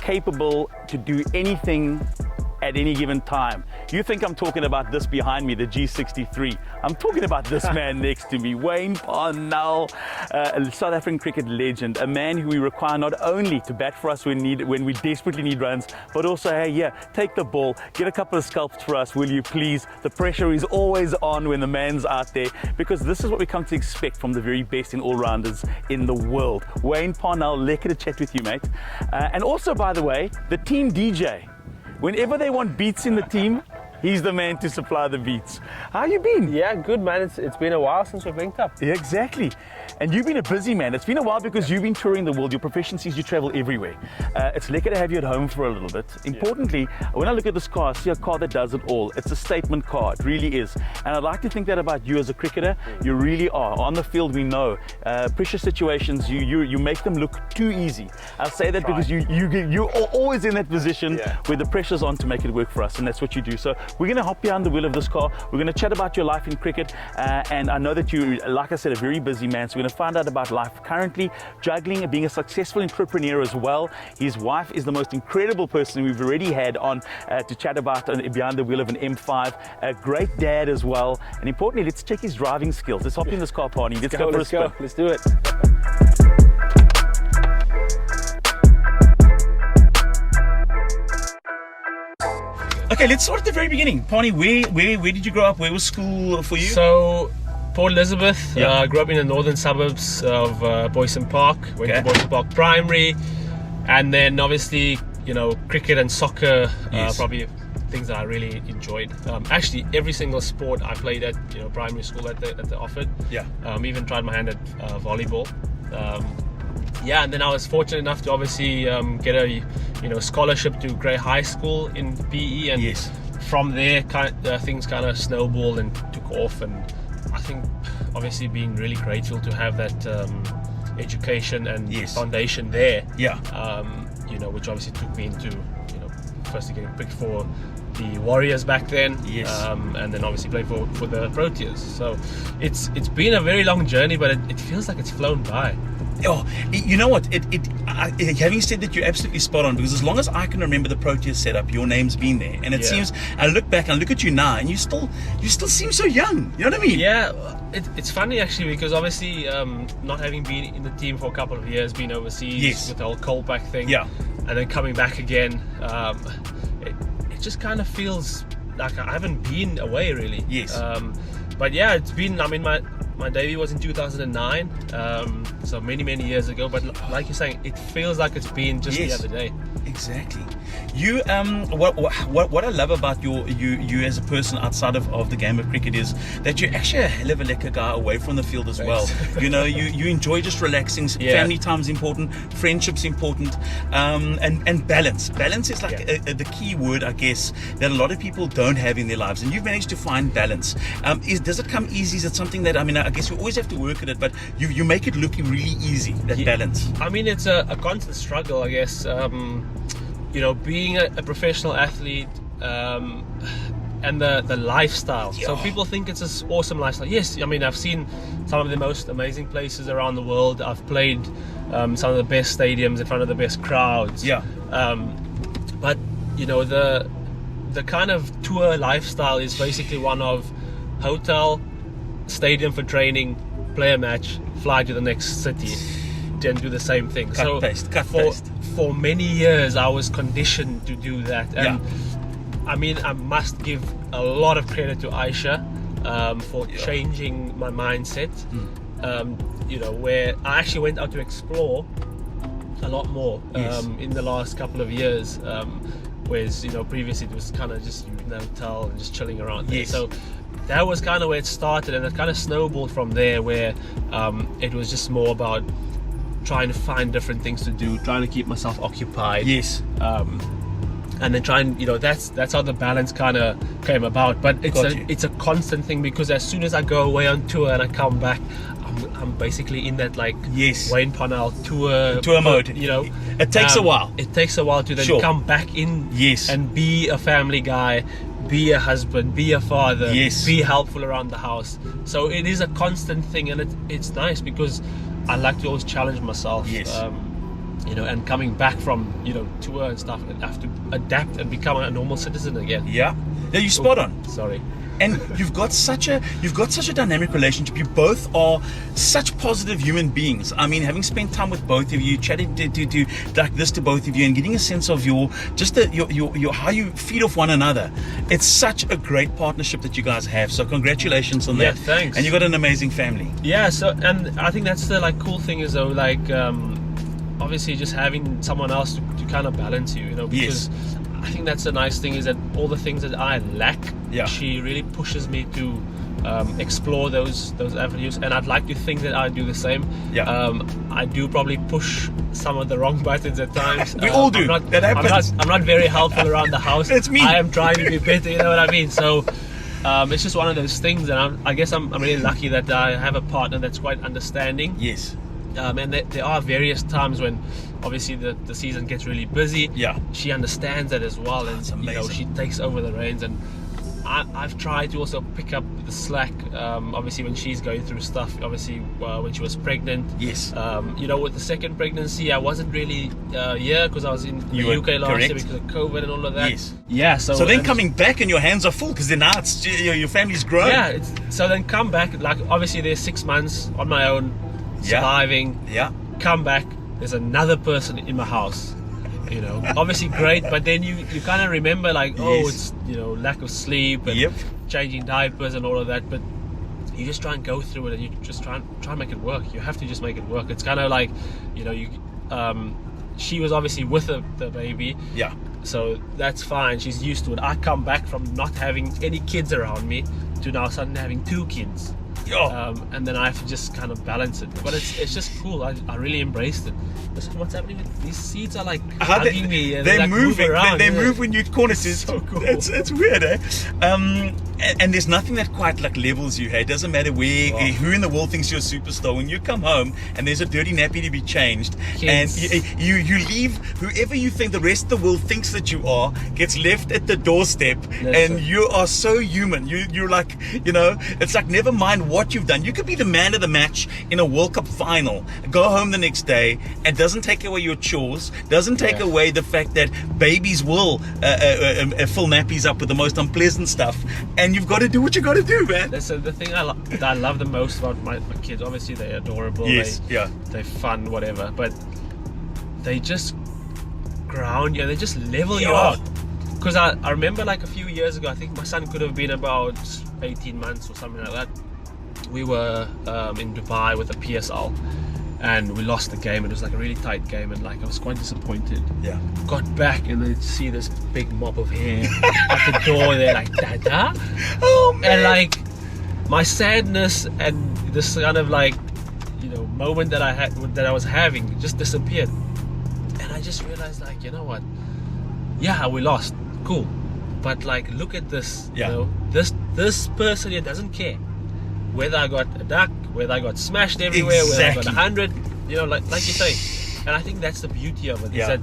capable to do anything at any given time. You think I'm talking about this behind me, the G63. I'm talking about this man next to me, Wayne Parnell, a South African cricket legend, a man who we require not only to bat for us when we desperately need runs, but also, hey, yeah, take the ball, get a couple of scalps for us, will you please? The pressure is always on when the man's out there, because this is what we come to expect from the very best in all-rounders in the world. Wayne Parnell, lekker to chat with you, mate. And also, by the way, the team DJ. Whenever they want beats in the team, he's the man to supply the beats. How you been? Yeah, good, man. It's been a while since we've linked up. Yeah, exactly. And you've been a busy man. It's been a while because you've been touring the world. Your proficiencies, you travel everywhere. It's lekker to have you at home for a little bit. Importantly, when I look at this car, I see a car that does it all. It's a statement car, it really is. And I'd like to think that about you as a cricketer. You really are. On the field, we know pressure situations, you make them look too easy. I'll say that because you're always in that position where the pressure's on to make it work for us, and that's what you do. So we're going to hop behind the wheel of this car. We're going to chat about your life in cricket, and I know that you, like I said, a very busy man. So we're going to find out about life currently, juggling and being a successful entrepreneur as well. His wife is the most incredible person we've already had on to chat about behind the wheel of an M5. A great dad as well, and importantly, let's check his driving skills. Let's hop in this car, Parney. Let's go for a spin. Let's do it. Okay, let's start at the very beginning. Parney, where did you grow up? Where was school for you? So, Port Elizabeth. I grew up in the northern suburbs of Boyson Park. Went to Boyson Park Primary, and then obviously, you know, cricket and soccer, probably things that I really enjoyed. Actually, every single sport I played at, you know, primary school at the Offord. Even tried my hand at volleyball. And then I was fortunate enough to obviously get a scholarship to Grey High School in PE, and from there things kind of snowballed and took off. And I think obviously being really grateful to have that education and foundation there, which obviously took me into, firstly getting picked for the Warriors back then, and then obviously played for the Proteas. So it's been a very long journey, but it feels like it's flown by. Oh, you know what? Having said that, you're absolutely spot on, because as long as I can remember the Proteas setup, your name's been there, and it seems. I look back and I look at you now, and you still seem so young. You know what I mean? Yeah, it's funny actually, because obviously not having been in the team for a couple of years, being overseas with the whole Colpack thing, and then coming back again, it just kind of feels like I haven't been away really. But yeah, it's been. I mean, my debut was in 2009, so many years ago. But like you're saying, it feels like it's been just the other day. Exactly. You what I love about you as a person outside of the game of cricket is that you're actually a hell of a lekker guy away from the field as well. You know, you enjoy just relaxing. Family time's important, friendship's important, and balance. Balance is like the key word, I guess, that a lot of people don't have in their lives, and you've managed to find balance. Does it come easy? Is it something that, I mean, I guess you always have to work at it, but you make it look really easy, that balance? I mean, it's a constant struggle, I guess. Being a professional athlete, and the lifestyle. So people think it's an awesome lifestyle. Yes, I mean, I've seen some of the most amazing places around the world. I've played some of the best stadiums in front of the best crowds. But the kind of tour lifestyle is basically one of hotel, stadium for training, play a match, fly to the next city, then do the same thing. Cut paste. For many years I was conditioned to do that, and I mean, I must give a lot of credit to Aisha for changing my mindset. Where I actually went out to explore a lot more in the last couple of years, whereas previously it was kind of just in the hotel and just chilling around there. So that was kind of where it started, and it kind of snowballed from there, where it was just more about trying to find different things to do, trying to keep myself occupied. And then trying, that's how the balance kind of came about. But it's a constant thing, because as soon as I go away on tour and I come back, I'm basically in that Wayne Parnell tour mode. It takes a while. It takes a while to then come back in and be a family guy, be a husband, be a father, be helpful around the house. So it is a constant thing, and it's nice because I like to always challenge myself. and coming back from tour and stuff, and have to adapt and become a normal citizen again. Yeah, you're spot on. Sorry. And you've got such a dynamic relationship. You both are such positive human beings. I mean, having spent time with both of you, chatting to like this to both of you, and getting a sense of your how you feed off one another. It's such a great partnership that you guys have. So congratulations on that. Yeah, thanks. And you've got an amazing family. Yeah. So, and I think that's the cool thing is though, obviously just having someone else to kind of balance you, because. Yes. I think that's the nice thing is that all the things that I lack, yeah. she really pushes me to explore those avenues, and I'd like to think that I do the same. Yeah. I do probably push some of the wrong buttons at times. We all do. That happens. I'm not very helpful around the house. It's me. I am trying to be better. You know what I mean? So it's just one of those things, and I guess I'm really lucky that I have a partner that's quite understanding. Yes. And there are various times when obviously the season gets really busy. Yeah. She understands that as well, and That's amazing. she takes over the reins, and I've tried to also pick up the slack, obviously when she's going through stuff, obviously when she was pregnant. Yes. With the second pregnancy I wasn't really here because I was in the UK last year because of COVID and all of that. Yes. Yeah, so then coming back and your hands are full because then now it's your family's grown. Yeah, so then come back, obviously there's 6 months on my own, surviving. Yeah. Come back, there's another person in my house. Obviously great, but then you kind of remember Yes. it's lack of sleep and changing diapers and all of that, but you just try and go through it, and you just try and make it work. You have to just make it work. It's kind of like she was obviously with the baby, so that's fine, she's used to it. I come back from not having any kids around me to now suddenly having 2 kids. And then I have to just kind of balance it, but it's just cool. I really embraced it. What's happening with these seeds are hugging me, and they're moving. Move around, they move when you corner. It's so cool. It's weird, eh? And there's nothing that quite levels you. Hey, it doesn't matter who in the world thinks you're a superstar. When you come home and there's a dirty nappy to be changed, Kids. and you leave, whoever you think the rest of the world thinks that you are gets left at the doorstep, and you are so human. You're like, it's like, never mind what you've done. You could be the man of the match in a World Cup final, go home the next day, and doesn't take away your chores, doesn't take away the fact that babies will fill nappies up with the most unpleasant stuff, and you've got to do what you got to do, man. That's the thing that I love the most about my kids. Obviously they're adorable, they're fun, whatever, but they just ground you, they just level you out. Because I remember a few years ago, I think my son could have been about 18 months or something like that. We were in Dubai with a PSL, and we lost the game. It was a really tight game, and I was quite disappointed. Yeah. Got back and then see this big mop of hair at the door. They're like, Dada. Oh man. And my sadness and this kind of moment that I was having just disappeared. And I just realized you know what? Yeah, we lost. Cool. But look at this. This person here doesn't care whether I got a duck, whether I got smashed everywhere, whether I got 100, like you say. And I think that's the beauty of it. Is that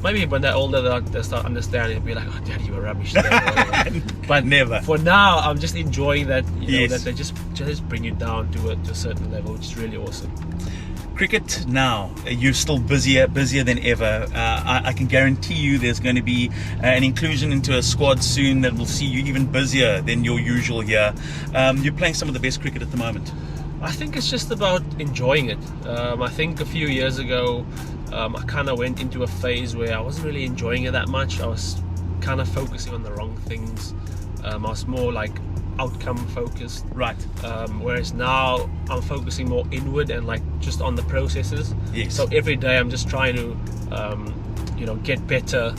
maybe when they're older, they'll start understanding and be like, oh, Daddy, you were rubbish there. But never. For now, I'm just enjoying that, that they just bring you down to a certain level, which is really awesome. Cricket now, you're still busier than ever. I can guarantee you there's going to be an inclusion into a squad soon that will see you even busier than your usual here. You're playing some of the best cricket at the moment. I think it's just about enjoying it. I think a few years ago, I kind of went into a phase where I wasn't really enjoying it that much. I was kind of focusing on the wrong things. I was more outcome focused, right? Whereas now I'm focusing more inward and just on the processes. Yes. So every day I'm just trying to get better,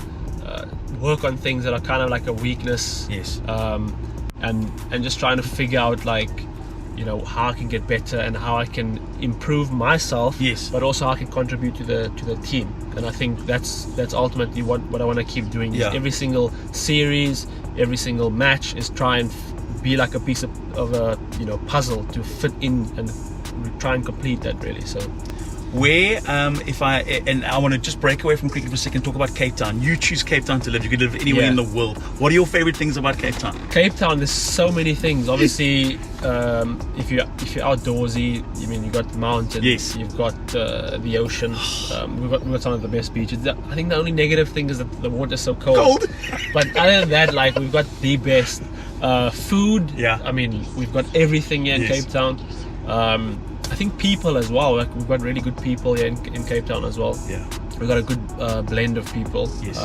work on things that are kind of a weakness. Yes. And just trying to figure out how I can get better and how I can improve myself. Yes. But also how I can contribute to the team. And I think that's ultimately what I want to keep doing. Is every single series, every single match is try and be like a piece of a puzzle to fit in and try and complete that, really. So Where, and I want to just break away from cricket for a second, talk about Cape Town. You choose Cape Town to live. You could live anywhere in the world. What are your favorite things about Cape Town? Cape Town, there's so many things. Obviously, if you're outdoorsy, I mean, you've got mountains. Yes. You've got the ocean. We've got some of the best beaches. I think the only negative thing is that the water's so cold. But other than that, like, we've got the best food. Yeah. I mean, we've got everything here in Cape Town. I think people as well. Like, we've got really good people here in Cape Town as well. Yeah. We've got a good blend of people. Yes.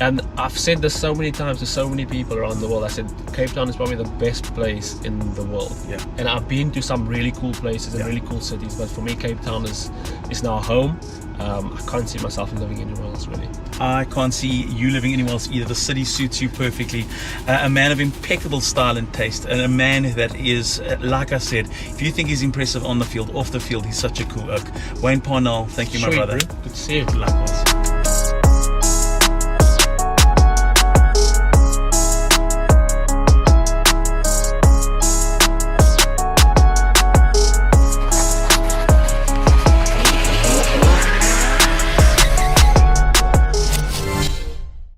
And I've said this so many times to so many people around the world. I said Cape Town is probably the best place in the world. Yeah. And I've been to some really cool places and really cool cities, but for me, Cape Town is now home. I can't see myself living anywhere else, really. I can't see you living anywhere else either. The city suits you perfectly. A man of impeccable style and taste, and a man that is, like I said, if you think he's impressive on the field, off the field, he's such a cool oak. Wayne Parnell, thank you, my brother. Bro. Good to see you. Likewise.